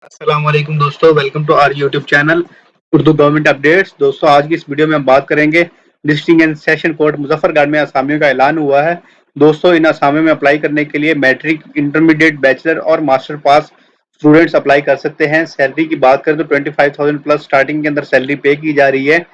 अस्सलाम वालेकुम दोस्तों, welcome to our YouTube channel Urdu government updates. दोस्तों, आज की इस वीडियो में हम बात करेंगे district and session court Muzaffargarh में असामियों का ऐलान हुआ है। दोस्तों, इन असामियों में अप्लाई करने के लिए मैट्रिक, इंटरमीडिएट, बैचलर और मास्टर पास स्टूडेंट्स अप्लाई कर सकते हैं। सैलरी की बात करें तो 25,000 प्लस स्टार्टिंग के अंदर सैलरी पे की जा रही है,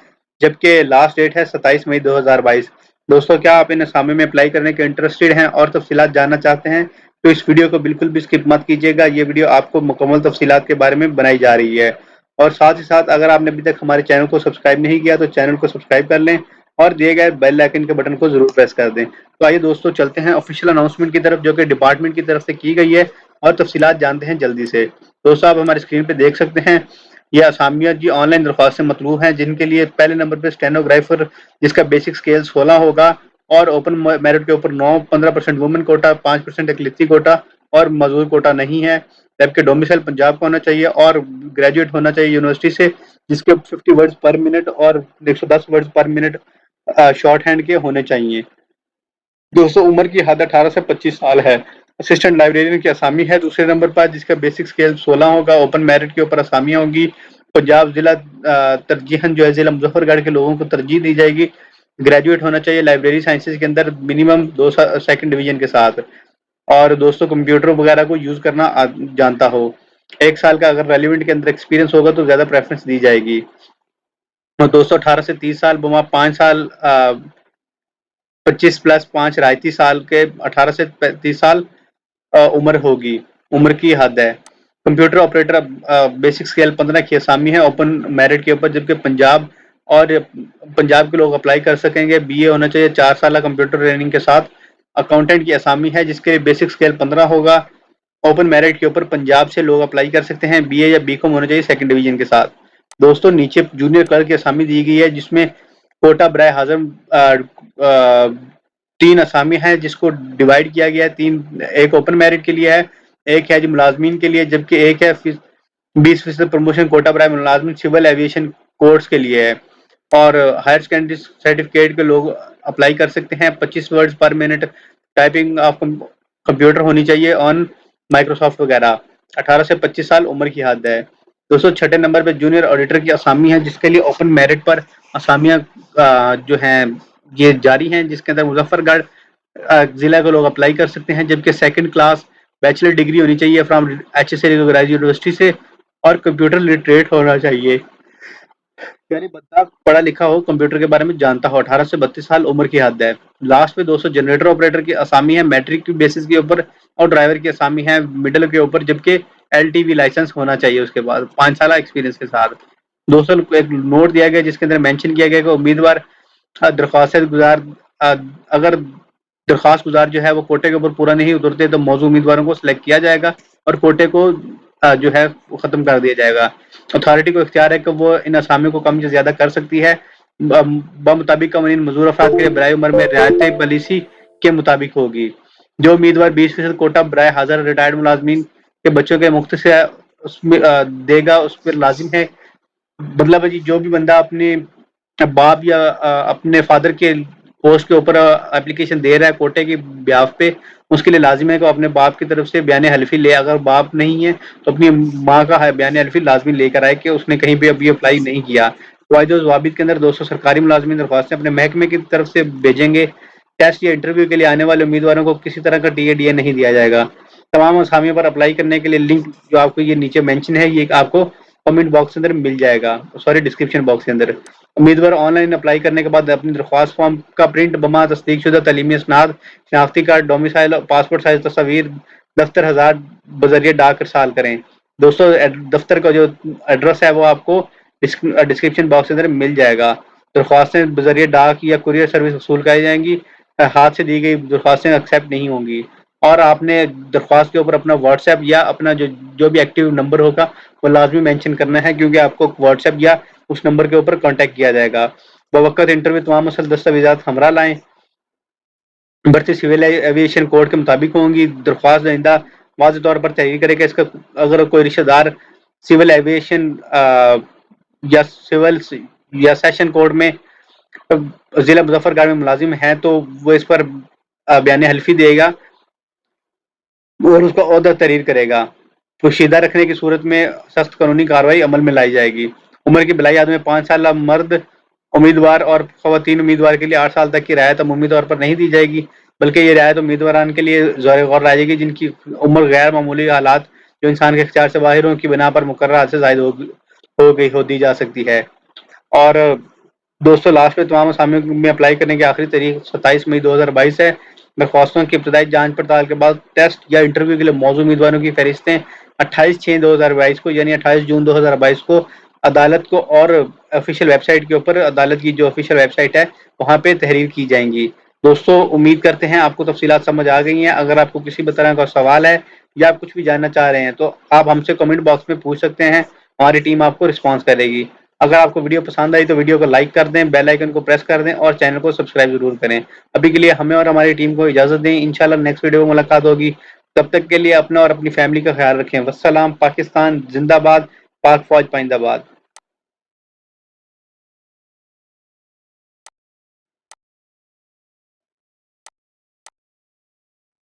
जबकि लास्ट डेट है 27 मई 2022। दोस्तों, क्या आप इन असामियों में अप्लाई करने के इंटरेस्टेड हैं और तफसीलात जानना चाहते हैं तो इस वीडियो को बिल्कुल भी स्किप मत कीजिएगा। ये वीडियो आपको मुकम्मल तफसीलात के बारे में बनाई जा रही है। और साथ ही साथ अगर आपने अभी तक हमारे चैनल को सब्सक्राइब नहीं किया तो चैनल को सब्सक्राइब कर लें और दिए गए बेल आइकन के बटन को जरूर प्रेस कर दें। तो आइए दोस्तों, चलते हैं ऑफिशियल अनाउंसमेंट की तरफ, जो कि डिपार्टमेंट की तरफ से की गई है, और तफसीलात जानते हैं जल्दी से। दोस्तों, आप हमारी स्क्रीन पर देख सकते हैं, ये असामियाँ जी ऑनलाइन दरख्वास्त से मतलूब हैं, जिनके लिए पहले नंबर पर स्टेनोग्राफर, जिसका बेसिक स्केल 16 होगा, और ओपन मेरिट के ऊपर 9-15% वुमेन कोटा, 5% अकलिती कोटा और मजदूर कोटा नहीं है। जबकि डोमिसाइल पंजाब का होना चाहिए और ग्रेजुएट होना चाहिए यूनिवर्सिटी से, जिसके 50 वर्ड्स पर मिनट और 110 वर्ड्स पर मिनट शॉर्ट हैंड के होने चाहिए। दोस्तों, उम्र की हद 18 से 25 साल है। असिस्टेंट लाइब्रेरियन की असामी है दूसरे नंबर पर, जिसका बेसिक स्केल 16 होगा। ओपन मेरिट के ऊपर असामियाँ होंगी। पंजाब जिला तरजीहन जो है जिला मुजफ्फरगढ़ के लोगों को तरजीह दी जाएगी। ग्रेजुएट होना चाहिए लाइब्रेरी साइंसेज के अंदर मिनिमम 2 सेकंड डिवीजन के साथ, और दोस्तों कंप्यूटर वगैरह को यूज करना जानता हो। 1 साल का अगर रेलिवेंट के अंदर एक्सपीरियंस होगा तो ज्यादा प्रेफरेंस दी जाएगी। और दोस्तों, 18 से 30 साल बमा 5 साल 25 प्लस 5 रायती साल के 18 से 30 साल उम्र होगी, उम्र की हद है। कंप्यूटर ऑपरेटर बेसिक स्केल 15 की असामी है ओपन मेरिट के ऊपर, जबकि पंजाब के लोग अप्लाई कर सकेंगे। बीए होना चाहिए 4 साल कंप्यूटर ट्रेनिंग के साथ। अकाउंटेंट की असामी है, जिसके बेसिक स्केल 15 होगा। ओपन मेरिट के ऊपर पंजाब से लोग अप्लाई कर सकते हैं। बीए या बीकॉम होना चाहिए सेकंड डिवीजन के साथ। दोस्तों, नीचे जूनियर क्लर्क की असामी दी गई है, जिसमें कोटा बराए हाजम 3 असामी है, जिसको डिवाइड किया गया है। 3 एक ओपन मेरिट के लिए है, एक है जी मुलाजमीन के लिए, जबकि एक है 20% प्रमोशन कोटा बराए मुलाजमीन सिविल एविएशन कोर्स के लिए है। और हायर सेकेंडरी सर्टिफिकेट के लोग अप्लाई कर सकते हैं। 25 वर्ड्स पर मिनट टाइपिंग ऑफ कंप्यूटर होनी चाहिए ऑन माइक्रोसॉफ्ट वगैरह। 18 से 25 साल उम्र की हद है। दोस्तों, छठे नंबर पे जूनियर ऑडिटर की असामी है, जिसके लिए ओपन मेरिट पर असामियाँ जो हैं ये जारी हैं, जिसके अंदर मुजफ्फरगढ़ जिला के लोग अप्लाई कर सकते हैं। जबकि सेकंड क्लास बैचलर डिग्री होनी चाहिए फ्रॉम HSC रिकॉग्नाइज्ड यूनिवर्सिटी से, और कंप्यूटर लिटरेट होना चाहिए, यानी बंदा पढ़ा लिखा हो, कंप्यूटर के बारे में जानता हो। 18 से 32 साल उम्र की हद है। लास्ट पे दोस्तों, जनरेटर ऑपरेटर की असामी है मैट्रिक की बेसिस के ऊपर, और ड्राइवर की असामी है मिडिल के ऊपर, जबकि LTV लाइसेंस होना चाहिए उसके बाद 5 साल एक्सपीरियंस के साथ। दोस्तों, एक नोट दिया गया जिसके अंदर मेंशन किया गया कि उम्मीदवार दरख्वास्त गुजार अगर दरख्वास्त गुजार जो है वो कोटे के ऊपर पूरा नहीं उतरते तो मौजूद उम्मीदवारों को सिलेक्ट किया जाएगा और कोटे को जो है वो खत्म कर दिया जाएगा। अथॉरिटी को इख्तियार है कि वो इन असामियों को कम या ज्यादा कर सकती है बमुताबिक कवानीन मजूर अफराद के लिए बराए उम्र में रियायत पॉलिसी के मुताबिक होगी। जो उम्मीदवार 20% कोटा बराए हाजिर रिटायर्ड मुलाजमीन के बच्चों के मुख्त से उसमें देगा, उस पर लाजिम है। मतलब जी, जो भी बंदा अपने बाप या अपने फादर के पोस्ट के ऊपर एप्लीकेशन दे रहा है कोटे की ब्याह पे, उसके लिए लाजिम है कि अपने बाप की तरफ से बयान हल्फी ले। अगर बाप नहीं है तो अपनी माँ का बयान हल्फी लाजमी लेकर आए कि उसने कहीं पे अभी अप्लाई नहीं किया। वायदे जवाबित के अंदर दोस्तों, सरकारी मुलाजमीन दरख्वास्तें अपने महकमे की तरफ से भेजेंगे। टेस्ट या इंटरव्यू के लिए आने वाले उम्मीदवारों को किसी तरह का DA नहीं दिया जाएगा। तमाम असामियों पर अप्लाई करने के लिए लिंक जो आपको ये नीचे मेंशन है, ये आपको कमेंट बॉक्स के अंदर मिल जाएगा, सॉरी डिस्क्रिप्शन बॉक्स के अंदर। उम्मीदवार ऑनलाइन अप्लाई करने के बाद अपनी दरख्वास्त फॉर्म का प्रिंट बमा तस्दीक शुदा तलीमी इसनाद, शनाख्ती कार्ड, डोमिसाइल और पासपोर्ट साइज तस्वीर दफ्तर हजार बजरिए डाक इरसाल करें। दोस्तों, दफ्तर का जो एड्रेस है वो आपको डिस्क्रिप्शन बॉक्स के अंदर मिल जाएगा। दरख्वास्तें बजरिए डाक या कुरियर सर्विस वसूल कराई जाएंगी। हाथ से दी गई दरख्वास्तें एक्सेप्ट नहीं होंगी। और आपने दरख्वास्त के ऊपर अपना व्हाट्सएप या अपना जो भी एक्टिव नंबर होगा वो लाजमी मेंशन करना है, क्योंकि आपको व्हाट्सएप या उस नंबर के ऊपर कांटेक्ट किया जाएगा। बवक्त इंटरव्यू तमाम असल दस्तावेजात हमरा लाएं। भर्ती सिविल एविएशन कोड के मुताबिक होंगी। दरख्वास्त दहिंदा वाज़ेह तौर पर तहरीर करे कि इसका अगर कोई रिश्तेदार सिविल एविएशन या सेशन कोड में जिला मुजफ्फरगढ़ में मुलाजिम है तो वो इस पर बयान हल्फी देगा और उसका ओहदा तहरीर करेगा। پوشیدہ رکھنے کی صورت میں سخت قانونی کارروائی عمل میں لائی جائے گی۔ عمر کی بلائی عدد میں 5 سالہ مرد امیدوار اور خواتین امیدوار کے لیے 8 سال تک کی رعایت عمومی طور پر نہیں دی جائے گی، بلکہ یہ رعایت امیدواران کے لیے زیر غور لائی جائے گی جن کی عمر غیر معمولی حالات جو انسان کے اختیار سے باہر ہوں کی بنا پر مقررہ حد سے زائد ہو دی جا سکتی ہے۔ اور دوستو لاسٹ میں تمام اسامیوں میں اپلائی کرنے کی آخری تاریخ 27 مئی 2022 ہے۔ درخواستوں کی ابتدائی جانچ پڑتال کے بعد ٹیسٹ یا انٹرویو کے لیے موزوں امیدواروں کی فہرستیں 28/6/2022 کو یعنی 28 جون 2022 کو عدالت کو اور آفیشیل ویب سائٹ کے اوپر عدالت کی جو آفیشیل ویب سائٹ ہے وہاں پہ تحریر کی جائیں گی۔ دوستو امید کرتے ہیں آپ کو تفصیلات سمجھ آ گئی ہیں۔ اگر آپ کو کسی بھی طرح کا سوال ہے یا آپ کچھ بھی جاننا چاہ رہے ہیں تو آپ ہم سے کمنٹ باکس میں پوچھ سکتے ہیں، ہماری ٹیم آپ کو رسپانس کرے گی۔ اگر آپ کو ویڈیو پسند آئی تو ویڈیو کو لائک کر دیں، بیل آئیکن کو پریس کر دیں اور چینل کو سبسکرائب ضرور کریں۔ ابھی کے لیے ہمیں اور ہماری ٹیم کو اجازت دیں، انشاءاللہ نیکسٹ ویڈیو میں ملاقات ہوگی۔ تب تک کے لیے اپنا اور اپنی فیملی کا خیال رکھیں۔ والسلام، پاکستان زندہ باد، پاک فوج پائندہ باد۔